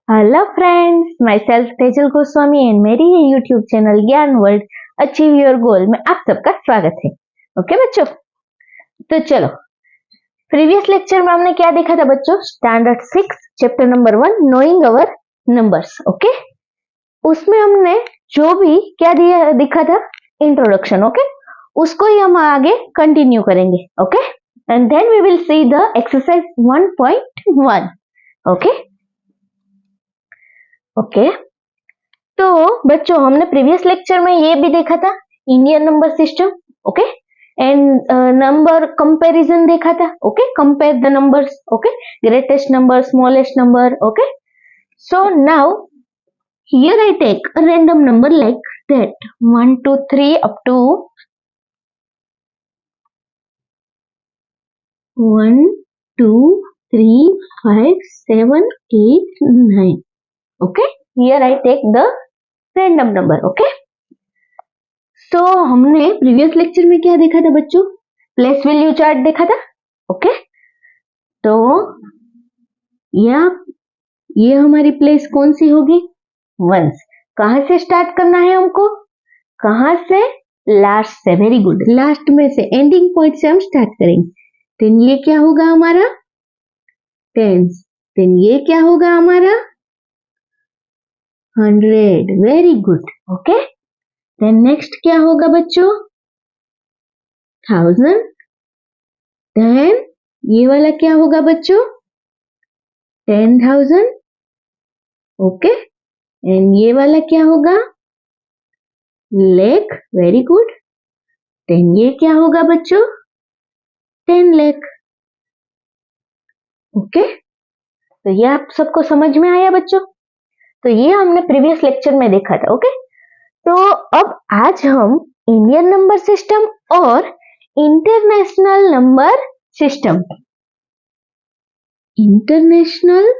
Hello friends, my self Tejal Goswami and मेरी है YouTube channel ज्ञान वर्ल्ड अचीव योर गोल में आप सबका स्वागत है। ओके बच्चों, तो चलो प्रीवियस लेक्चर में हमने क्या देखा था बच्चों? स्टैंडर्ड 6 चैप्टर नंबर 1 नोइंग अवर नंबर्स। ओके, उसमें हमने जो भी क्या दिखा था इंट्रोडक्शन। ओके, उसको ही हम आगे कंटिन्यू करेंगे। Okay, and then we will see the exercise 1.1। Okay okay, तो बच्चों हमने प्रीवियस लेक्चर में ये भी देखा था Indian number system. Okay, and number comparison देखा था। Okay, compare the numbers. Okay, greatest number, smallest number. Okay, so now here I take a random number like that 1 2 3 up to 1 2 3 5 7 8 9. Okay, here I take the random number. Okay, तो हमने previous lecture में क्या देखा था बच्चों? Place value chart देखा था। Okay, तो ये हमारी प्लेस कौन सी होगी? वंस। कहां से स्टार्ट करना है हमको? कहां से? लास्ट से। वेरी गुड, लास्ट में से, एंडिंग पॉइंट से हम स्टार्ट करेंगे। देन ये क्या होगा हमारा? टेंस। देन ये क्या होगा हमारा? 100। Very good. Okay, then next क्या होगा बच्चों? 1000। देन ये वाला क्या होगा बच्चों? 10,000। ओके, एंड ये वाला क्या होगा? लेख। Very good. देन ये क्या होगा बच्चों? 10 लाख। ओके, तो ये आप सबको समझ में आया बच्चों? तो ये हमने प्रीवियस लेक्चर में देखा था। ओके, तो अब आज हम इंडियन नंबर सिस्टम और international number system, international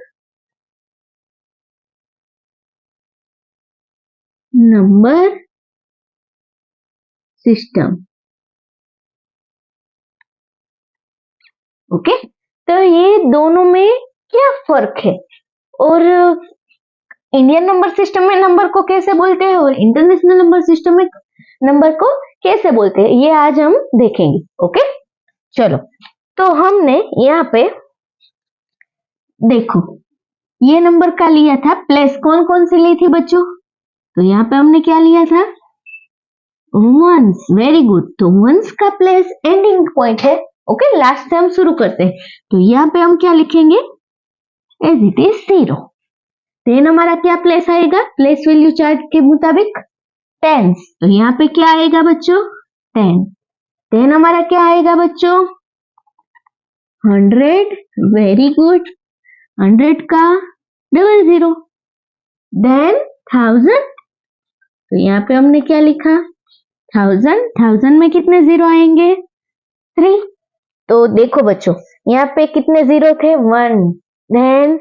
number system. Okay, तो ये दोनों में क्या फर्क है और इंडियन नंबर सिस्टम में नंबर को कैसे बोलते हैं और इंटरनेशनल नंबर सिस्टम में नंबर को कैसे बोलते हैं, ये आज हम देखेंगे। ओके, चलो, तो हमने यहाँ पे देखो ये नंबर का लिया था प्लेस, कौन कौन सी ली थी बच्चों? तो यहाँ पे हमने क्या लिया था? वंस। वेरी गुड, तो वंस का प्लेस एंडिंग पॉइंट है। ओके, लास्ट से हम शुरू करते हैं, तो यहाँ पे हम क्या लिखेंगे? As it is 0। देन हमारा क्या प्लेस आएगा प्लेस वैल्यू चार्ट के मुताबिक? टेंस। तो यहाँ पे क्या आएगा बच्चों? 10। देन हमारा क्या आएगा बच्चों? 100। वेरी गुड, 100 का 00। देन 1000। तो यहाँ पे हमने क्या लिखा? 1000 में कितने जीरो आएंगे? 3। तो देखो बच्चों, यहाँ पे कितने जीरो थे? 1, देन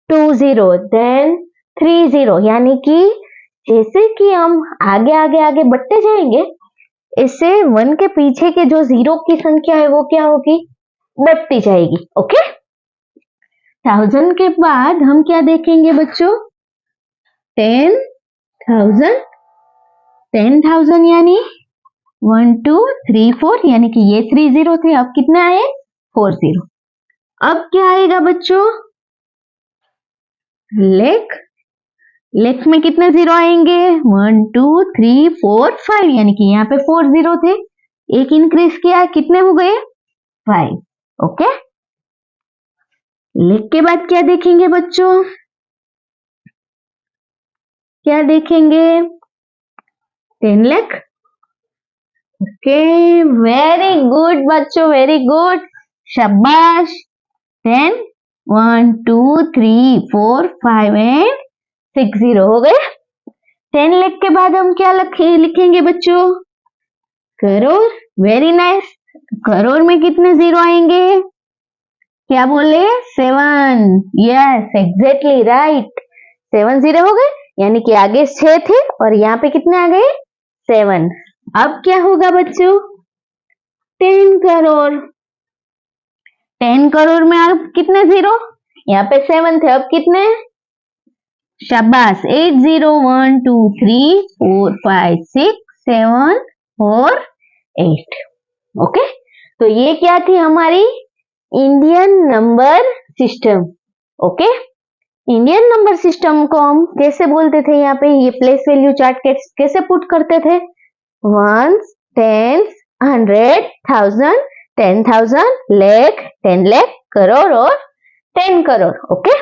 2 0, देन 3 0। यानी कि जैसे कि हम आगे आगे आगे बढ़ते जाएंगे, इससे 1 के पीछे के जो जीरो की संख्या है वो क्या होगी? बढ़ती जाएगी। ओके, 1000 के बाद हम क्या देखेंगे बच्चों? 10,000। 10,000 यानी 1 2 3 4, यानी कि ये 3 0 थे, अब कितने आए? 4 0। अब क्या आएगा बच्चों? लेख। लेख में कितने जीरो आएंगे? 1 2 3 4 5, यानी कि यहाँ पे 4 0 थे, एक इंक्रीज किया, कितने हो गए? 5। ओके, लेख के बाद क्या देखेंगे बच्चों? क्या देखेंगे? 10 लाख। ओके, वेरी गुड बच्चों, वेरी गुड, शाबाश। 10 1 2 3 4 5 एंड 6 0 हो गए। 10 लाख के बाद हम क्या लिखेंगे बच्चों? करोड़। वेरी नाइस, करोड़ में कितने जीरो आएंगे? क्या बोले? 7। यस, एग्जैक्टली राइट, 7 0 हो गए, यानी कि आगे 6 थे और यहाँ पे कितने आ गए? 7। अब क्या होगा बच्चों? 10 करोड़। 10 करोड़ में अब कितने जीरो? यहाँ पे 7 थे, अब कितने? शाबाश 8 0 1 2 3 4 5 6 7 और 8। ओके, तो ये क्या थी हमारी Indian number system. Okay, Indian number system को हम कैसे बोलते थे, यहाँ पे ये प्लेस वैल्यू चार्ट कैसे पुट करते थे, वंस, टेंस, 100, 1000, 10,000, लाख, 10 लाख, करोड़ और 10 करोड़। ओके,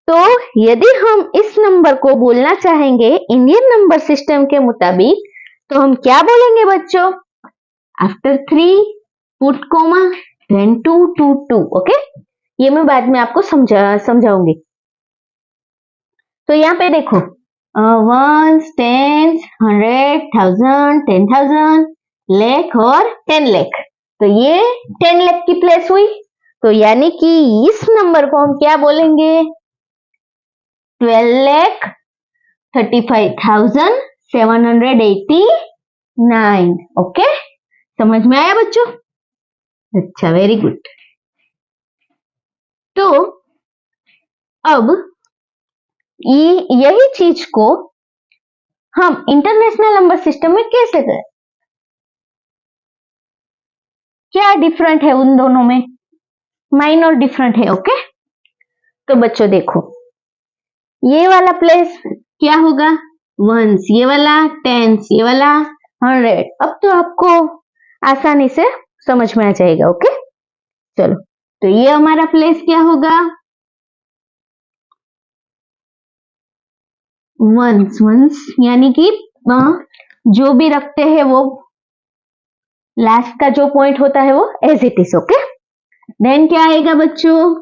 तो यदि हम इस नंबर को बोलना चाहेंगे इंडियन नंबर सिस्टम के मुताबिक, तो हम क्या बोलेंगे बच्चों, after 3 put comma then 2 2 2। Okay, ये मैं बाद में आपको समझाऊंगी। तो यहाँ पे देखो, वंस, टेंस, 100, 1000, 10,000, लाख और 10 लाख। तो ये 10 लाख की प्लेस हुई, तो यानी कि इस नंबर को हम क्या बोलेंगे, 12,35,789। ओके, समझ में आया बच्चों? अच्छा, वेरी गुड। तो अब यही चीज को हम इंटरनेशनल नंबर सिस्टम में कैसे करें, क्या डिफरेंट है उन दोनों में, माइनर डिफरेंट है। ओके, तो बच्चों देखो, ये वाला प्लेस क्या होगा, वंस, ये वाला टेंस, ये वाला 100। अब तो आपको आसानी से समझ में आ जाएगा। ओके, चलो, तो ये हमारा प्लेस क्या होगा, वंस, वंस यानी कि जो भी रखते हैं वो लास्ट का जो पॉइंट होता है वो as it is. Okay, then क्या आएगा बच्चों,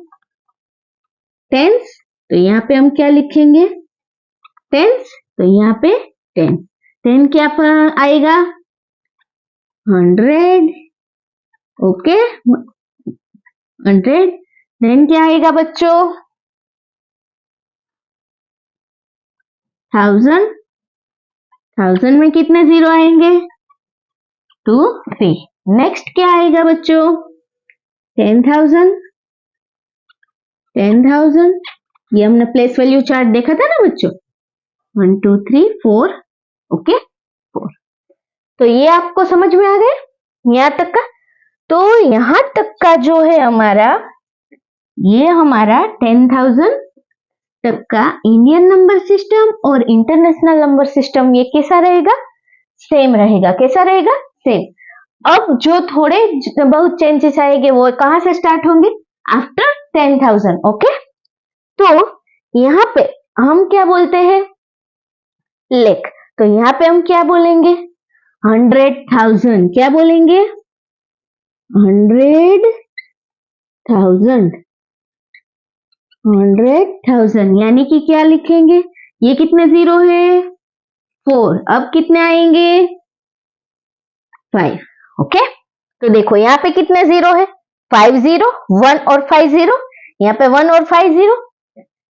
टेंस, तो यहाँ पे हम क्या लिखेंगे, टेंस, तो यहाँ पे 10, देन क्या आएगा, 100। ओके, 100, देन क्या आएगा बच्चों, 1000, 1000 में कितने जीरो आएंगे, 2 3। नेक्स्ट क्या आएगा बच्चों, 10,000, 10,000, ये हमने प्लेस वैल्यू चार्ट देखा था ना बच्चों, 1 2 3 4। ओके, 4। तो ये आपको समझ में आ गया यहाँ तक का। तो यहाँ तक का जो है हमारा, ये हमारा 10,000 तक का इंडियन नंबर सिस्टम और इंटरनेशनल नंबर सिस्टम, ये कैसा रहेगा, सेम रहेगा। कैसा रहेगा, सेम। अब जो थोड़े बहुत चेंजेस आएंगे वो कहां से स्टार्ट होंगे, आफ्टर 10,000। ओके, तो यहाँ पे हम क्या बोलते हैं, लेख, तो यहाँ पे हम क्या बोलेंगे, 100,000, क्या बोलेंगे, 100,000, 100,000 यानी कि क्या लिखेंगे, ये कितने जीरो है, 4। अब कितने आएंगे, 5। ओके, तो देखो यहाँ पे कितने जीरो है, 5 0, 1 और 5 0, यहाँ पे 1 और 5 0,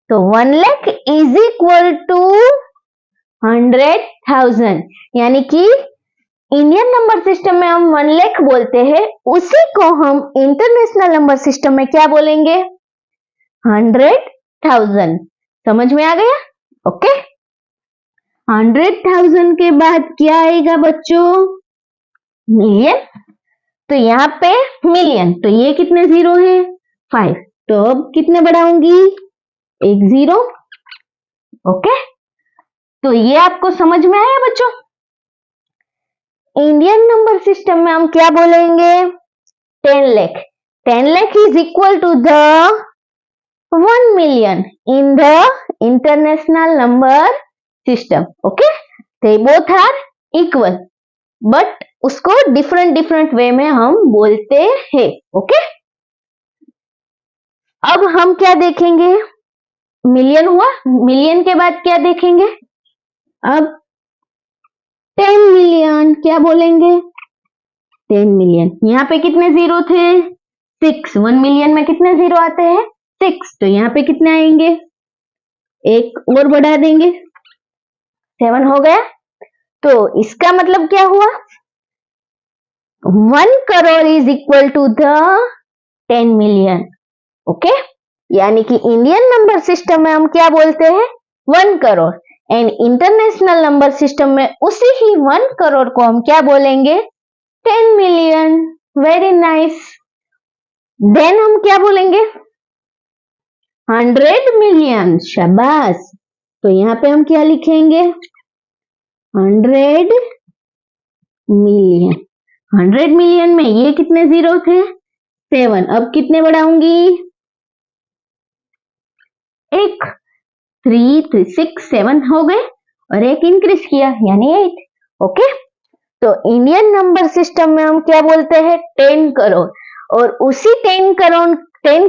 तो 1 लाख इज इक्वल टू 100,000। यानी कि इंडियन नंबर सिस्टम में हम 1 लाख बोलते हैं, उसी को हम इंटरनेशनल नंबर सिस्टम में क्या बोलेंगे, 100,000। समझ में आ गया? ओके, 100,000 के बाद क्या आएगा बच्चों, मिलियन। तो यहाँ पे मिलियन, तो ये कितने जीरो है, 5। तो अब कितने बढ़ाऊंगी, 1 0। ओके, तो ये आपको समझ में आया बच्चों। इंडियन नंबर सिस्टम में हम क्या बोलेंगे, 10 lakh. 10 lakh is equal to the 1 million in the international number system. Okay, they both are equal, but उसको डिफरेंट डिफरेंट वे में हम बोलते हैं। ओके, अब हम क्या देखेंगे, मिलियन हुआ, मिलियन के बाद क्या देखेंगे, अब 10 मिलियन, क्या बोलेंगे, 10 मिलियन। यहाँ पे कितने जीरो थे, 6। 1 मिलियन में कितने जीरो आते हैं, 6। तो यहाँ पे कितने आएंगे, एक और बढ़ा देंगे, 7 हो गया। तो इसका मतलब क्या हुआ, 1 crore is equal to the 10 million. Okay, यानी कि इंडियन नंबर सिस्टम में हम क्या बोलते हैं, 1 crore. And international number system में उसी ही 1 करोड़ को हम क्या बोलेंगे? 10 मिलियन। Very nice. देन हम क्या बोलेंगे? 100 मिलियन। शाबाश। तो यहाँ पे हम क्या लिखेंगे? 100 मिलियन। 100 मिलियन में ये कितने जीरो थे? 7। अब कितने बढ़ाऊंगी? एक 3 3 6 7 हो गए और एक इंक्रीज किया यानी 8। ओके, तो इंडियन नंबर सिस्टम में हम क्या बोलते हैं? 10 करोड़। और उसी 10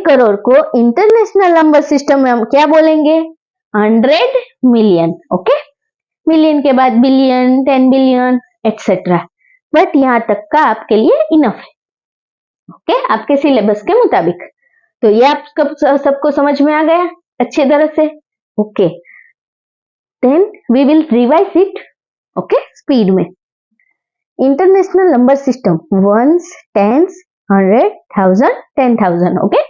करोड़ को इंटरनेशनल नंबर सिस्टम में हम क्या बोलेंगे? 100 मिलियन। ओके, मिलियन के बाद बिलियन, 10 बिलियन एक्सेट्रा। बट यहां तक का आपके लिए इनफ है। ओके, आपके सिलेबस के मुताबिक। तो ये आप सबको समझ में आ गया अच्छी तरह से? Okay, then we will revise it. Okay, speed में। International number system, ones, tens, 100, 1000, 10,000। Okay,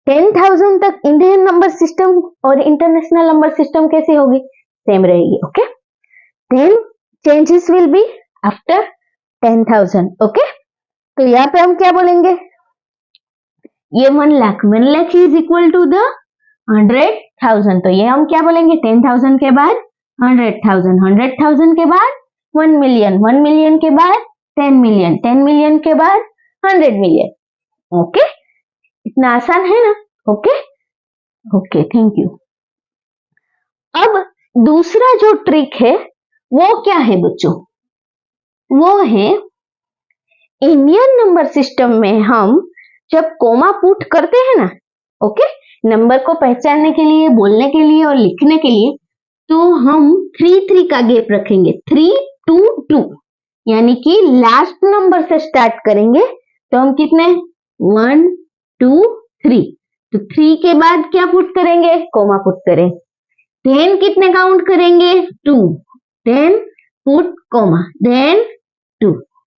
10,000 तक इंडियन नंबर सिस्टम और इंटरनेशनल नंबर सिस्टम कैसी होगी? सेम रहेगी। Okay, then changes will be after 10,000। Okay, तो यहाँ पे हम क्या बोलेंगे? ये 1 lakh, 1 lakh is equal to the 100,000। तो ये हम क्या बोलेंगे? 10,000 के बाद 100,000, 100,000 के बाद 1 मिलियन, 1 मिलियन के बाद 10 मिलियन, 10 मिलियन के बाद 100 मिलियन। ओके, इतना आसान है ना? Okay okay, thank you. अब दूसरा जो ट्रिक है वो क्या है बच्चों? वो है इंडियन नंबर सिस्टम में हम जब कोमा पुट करते हैं ना, ओके, नंबर को पहचानने के लिए, बोलने के लिए और लिखने के लिए, तो हम 3 का गैप रखेंगे। 3 2 2 यानी कि लास्ट नंबर से स्टार्ट करेंगे। तो हम कितने? 1 2 3। तो 3 के बाद क्या पुट करेंगे? कोमा पुट करेंगे। देन कितने काउंट करेंगे? 2। Then put comma, then 2।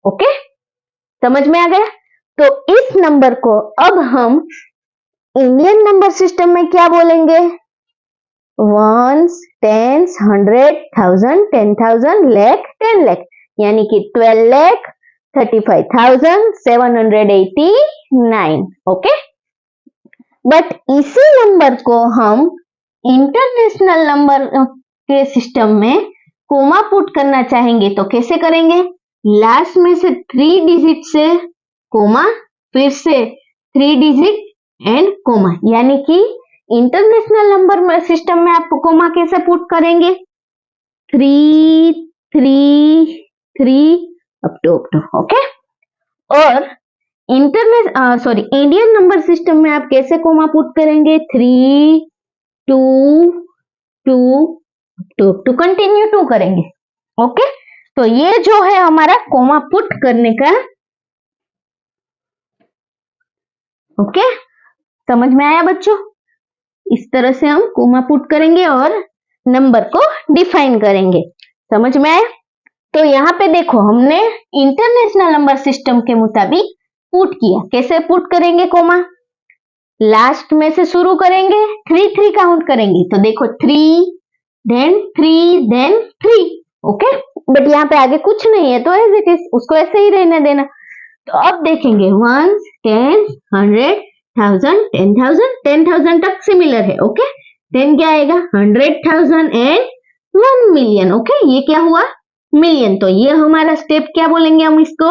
Okay, समझ में आ गया? तो इस नंबर को अब हम इंडियन नंबर सिस्टम में क्या बोलेंगे? वंस, टेंस, 100, 1000, 10,000, लाख, 10 लाख यानी कि 12,35,789। ओके, बट इसी नंबर को हम इंटरनेशनल नंबर के सिस्टम में कोमा पुट करना चाहेंगे तो कैसे करेंगे? लास्ट में से 3 डिजिट से कोमा, फिर से 3 डिजिट एंड कोमा, यानी कि इंटरनेशनल नंबर सिस्टम में आप कोमा कैसे पुट करेंगे? 3 3 3 अप टू। ओके, और इंडियन नंबर सिस्टम में आप कैसे कोमा पुट करेंगे? 3 2 2 टू कंटिन्यू 2 करेंगे। ओके, तो ये जो है हमारा कोमा पुट करने का। ओके, समझ में आया बच्चों? इस तरह से हम कोमा पुट करेंगे और नंबर को डिफाइन करेंगे। समझ में आया? तो यहाँ पे देखो, हमने इंटरनेशनल नंबर सिस्टम के मुताबिक पुट किया। कैसे पुट करेंगे कोमा? लास्ट में से शुरू करेंगे, 3 3 काउंट करेंगे। तो देखो 3 देन 3 देन 3। ओके, बट यहाँ पे आगे कुछ नहीं है तो एज इट इज, उसको ऐसे ही रहने देना। तो अब देखेंगे 1 10 100 1000 10,000 10,000 तक सिमिलर है। ओके, देन क्या आएगा? 100,000 एंड 1 मिलियन। ओके, ये क्या हुआ? मिलियन। तो ये हमारा स्टेप क्या बोलेंगे हम इसको?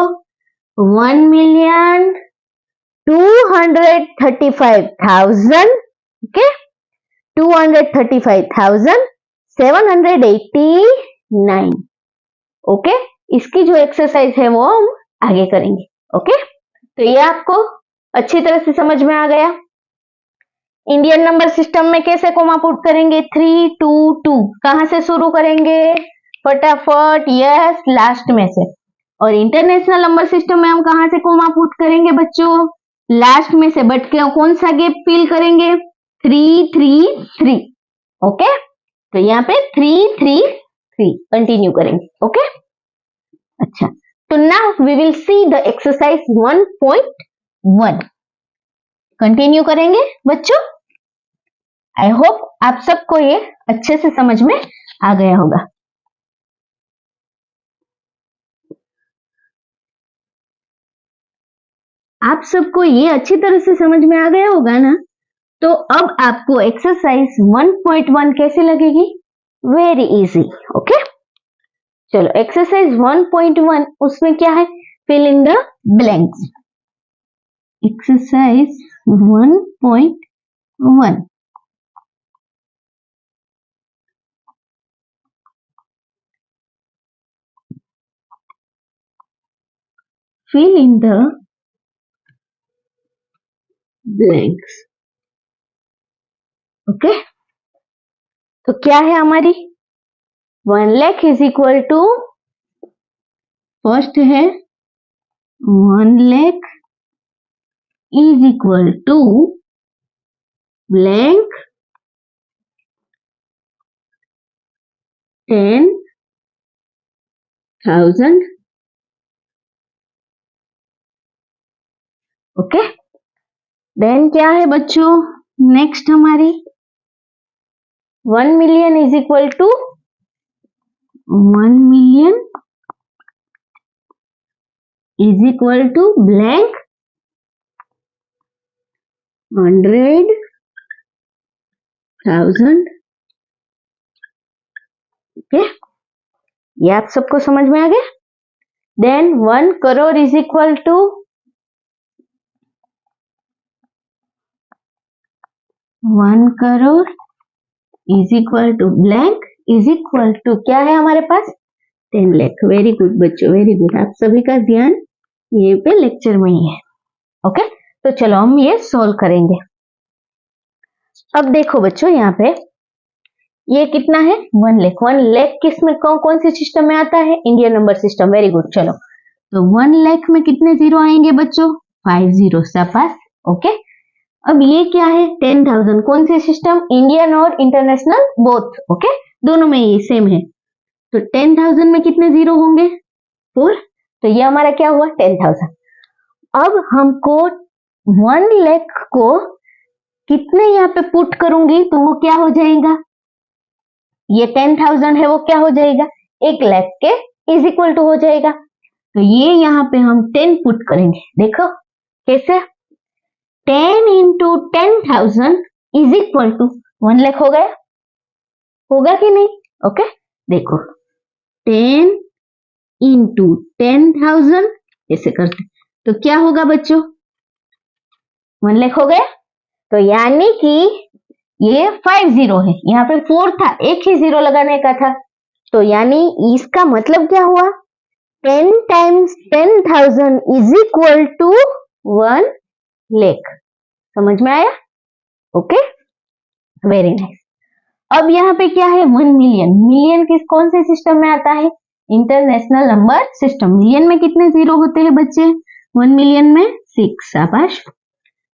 1 मिलियन 235,000। ओके, 235,789। ओके, इसकी जो एक्सरसाइज है वो हम आगे करेंगे। ओके, तो ये आपको अच्छी तरह से समझ में आ गया। इंडियन नंबर सिस्टम में कैसे कोमा पुट करेंगे? 3 2 2। कहां से शुरू करेंगे? फटाफट, यस, लास्ट में से। और इंटरनेशनल नंबर सिस्टम में हम कहां से कोमा पुट करेंगे बच्चों? लास्ट में से। बट कौन सा गैप फिल करेंगे? 3 3 3। ओके, तो यहाँ पे 3 3 3 कंटिन्यू करेंगे। ओके, अच्छा, तो now we will see the exercise 1.1। Continue करेंगे बच्चों। आई होप आप सबको ये अच्छे से समझ में आ गया होगा। आप सबको ये अच्छी तरह से समझ में आ गया होगा ना? तो अब आपको एक्सरसाइज 1.1 कैसे लगेगी? Very easy. ओके, चलो एक्सरसाइज 1.1 उसमें क्या है? Fill in the blanks. Exercise 1.1 fill in the blanks। Okay, तो क्या है हमारी 1 lakh is equal to, first है 1 lakh is equal to blank 10,000। Okay, then क्या है बच्चों नेक्स्ट हमारी 1 million is equal to 1 million is equal to blank 100,000। Okay, ये आप सबको समझ में आ गया। Then 1 crore is equal to 1 crore is equal to blank is equal to क्या है हमारे पास 10 लाख। वेरी गुड बच्चों, वेरी गुड। आप सभी का ध्यान ये पे लेक्चर में ही है। ओके, तो चलो हम ये सोल्व करेंगे। अब देखो बच्चों यहाँ पे ये कितना है 1 लाख। 1 लाख किस में कौन से सिस्टम में आता है? Indian number system. Very good. चलो तो 1 लाख में कितने जीरो आएंगे बच्चों? 5 जीरो पास। ओके, अब ये क्या है 10,000 कौन से सिस्टम? इंडियन और इंटरनेशनल बोथ। ओके, दोनों में ये सेम है। तो 10,000 में कितने जीरो होंगे? 4। तो ये हमारा क्या हुआ 10,000। अब हमको 1 लाख को कितने यहाँ पे पुट करूंगी तो वो क्या हो जाएगा? ये 10,000 है वो क्या हो जाएगा 1 लाख के इज इक्वल टू हो जाएगा। तो ये यहाँ पे हम 10 पुट करेंगे। देखो कैसे 10 into 10,000 is equal to 1 lakh हो गया, होगा कि नहीं? ओके, देखो 10 इंटू 10,000 ऐसे करते तो क्या होगा बच्चों 1 लाख हो गया। तो यानी कि ये 5 जीरो है, यहाँ पे 4 था, एक ही जीरो लगाने का था। तो यानी इसका मतलब क्या हुआ 10 times 10,000 is equal to 1 lakh. समझ में आया? Okay, very nice. अब यहाँ पे क्या है 1 मिलियन। मिलियन किस कौन से सिस्टम में आता है? International number system. मिलियन में कितने जीरो होते हैं बच्चे? 1 मिलियन में 6। शाबाश।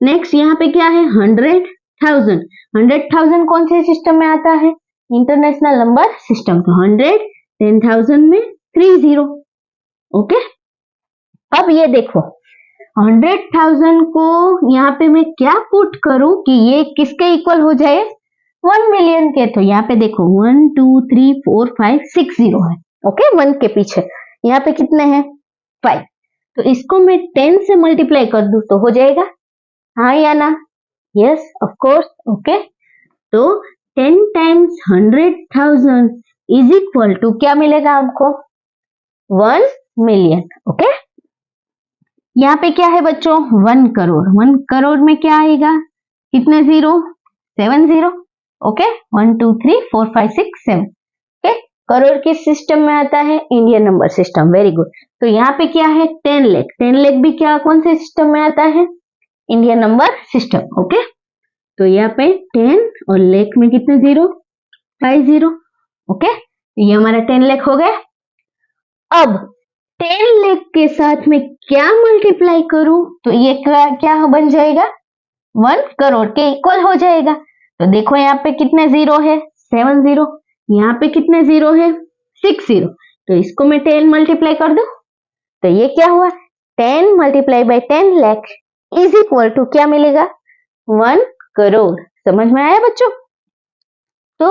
नेक्स्ट यहाँ पे क्या है 100,000। 100,000 कौन से सिस्टम में आता है? International number system. तो 100 10,000 में 3 जीरो। ओके, अब ये देखो 100,000 को यहाँ पे मैं क्या पुट करूं कि ये किसके इक्वल हो जाए 1 मिलियन के। तो यहाँ पे देखो 1 2 3 4 5 6 जीरो है। ओके, 1 के पीछे यहाँ पे कितने हैं 5। तो इसको मैं 10 से मल्टीप्लाई कर दूं तो हो जाएगा, हाँ या ना? Yes of course. ओके, तो 10 टाइम्स 100,000 इज इक्वल टू क्या मिलेगा हमको 1 मिलियन। ओके, यहाँ पे क्या है बच्चों 1 करोड़। 1 करोड़ में क्या आएगा कितने zero 7 zero. Okay, 1 2 3 4 5 6 7। Okay, crore किस सिस्टम में आता है? Indian number system. Very good. तो यहाँ पे क्या है 10 लाख। 10 लाख भी क्या कौन से सिस्टम में आता है? Indian number system. ओके, तो यहाँ पे 10 और लाख में कितने जीरो 5 जीरो। ओके, ये हमारा 10 लाख हो गया। अब 10 लाख के साथ में क्या मल्टीप्लाई करूं तो ये क्या बन जाएगा 1 करोड़ के इक्वल हो जाएगा। तो देखो यहाँ पे कितने जीरो है 7 जीरो। यहाँ पे कितने जीरो है 6 जीरो। तो इसको मैं 10 मल्टीप्लाई कर दूं तो ये क्या हुआ 10 multiply by 10 lakh is equal to क्या मिलेगा 1 करोड़। समझ में आया बच्चों? तो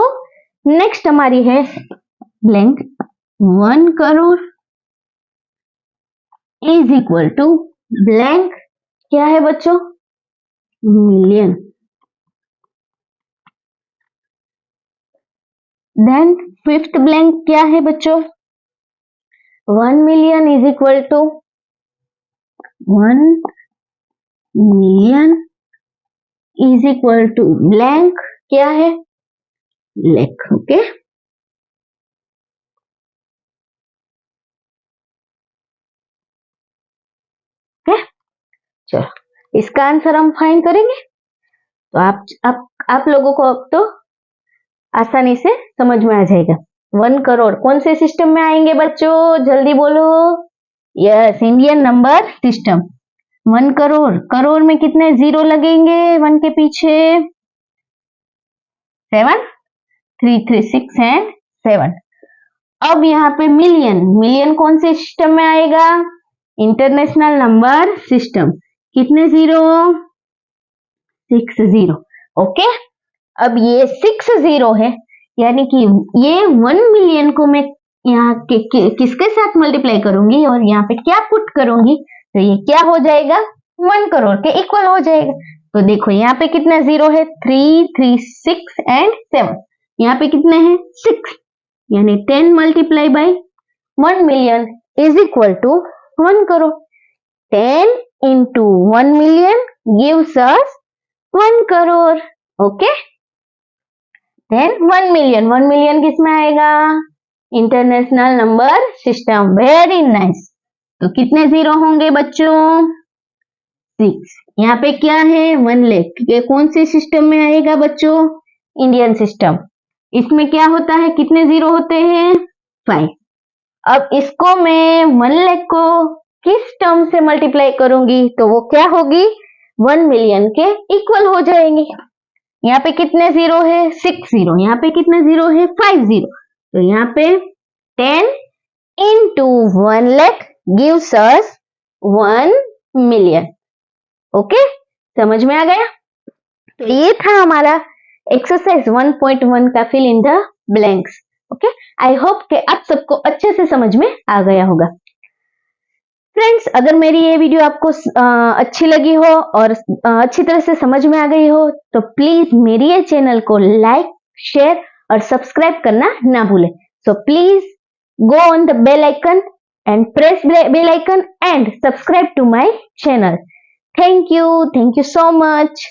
नेक्स्ट हमारी है blank 1 crore is equal to blank क्या है बच्चों, मिलियन। देन फिफ्थ ब्लैंक क्या है बच्चों, 1 million is equal to 1 million is equal to blank क्या है, लाख। ओके, चलो इसका आंसर हम फाइंड करेंगे। तो आप लोगों को अब तो आसानी से समझ में आ जाएगा। 1 करोड़ कौन से सिस्टम में आएंगे बच्चों, जल्दी बोलो। Yes, Indian number system. 1 crore, crore में कितने जीरो लगेंगे 1 के पीछे, 7, 3 3 6 एंड 7। अब यहाँ पे मिलियन, मिलियन कौन से सिस्टम में आएगा, इंटरनेशनल नंबर सिस्टम। कितने जीरो, 6 जीरो। ओके, अब ये 6 जीरो है, यानी कि ये 1 मिलियन को मैं यहाँ किसके साथ मल्टीप्लाई करूंगी और यहाँ पे क्या पुट करूंगी, तो ये क्या हो जाएगा, 1 करोड़ के इक्वल हो जाएगा। तो देखो यहाँ पे कितना जीरो है, 3 3 6 एंड 7। यहाँ पे कितने हैं, 6, यानी 10 multiply by 1 million is equal to 1 crore. 10 into 1 million gives us 1 crore. Okay, then 1 million, 1 million किस में आएगा, international number system. Very nice. तो कितने जीरो होंगे बच्चों, 6। यहाँ पे क्या है, 1 लाख। ये कौन से सिस्टम में आएगा बच्चों, इंडियन सिस्टम। इसमें क्या होता है, कितने जीरो होते हैं, 5। अब इसको मैं 1 लाख को किस टर्म से मल्टीप्लाई करूंगी, तो वो क्या होगी, 1 मिलियन के इक्वल हो जाएंगे। यहाँ पे कितने जीरो है, 6 जीरो। यहाँ पे कितने जीरो है, 5 जीरो। तो यहाँ पे 10 into 1 lakh gives us 1 million. Okay, समझ में आ गया। तो ये था हमारा एक्सरसाइज 1.1 का fill in the blanks. Okay, I hope कि आप सबको अच्छे से समझ में आ गया होगा। फ्रेंड्स, अगर मेरी ये वीडियो आपको अच्छी लगी हो और अच्छी तरह से समझ में आ गई हो, तो प्लीज मेरी ये चैनल को लाइक, शेयर और सब्सक्राइब करना ना भूलें। So please go on the bell icon and press bell icon and subscribe to my channel. Thank you so much.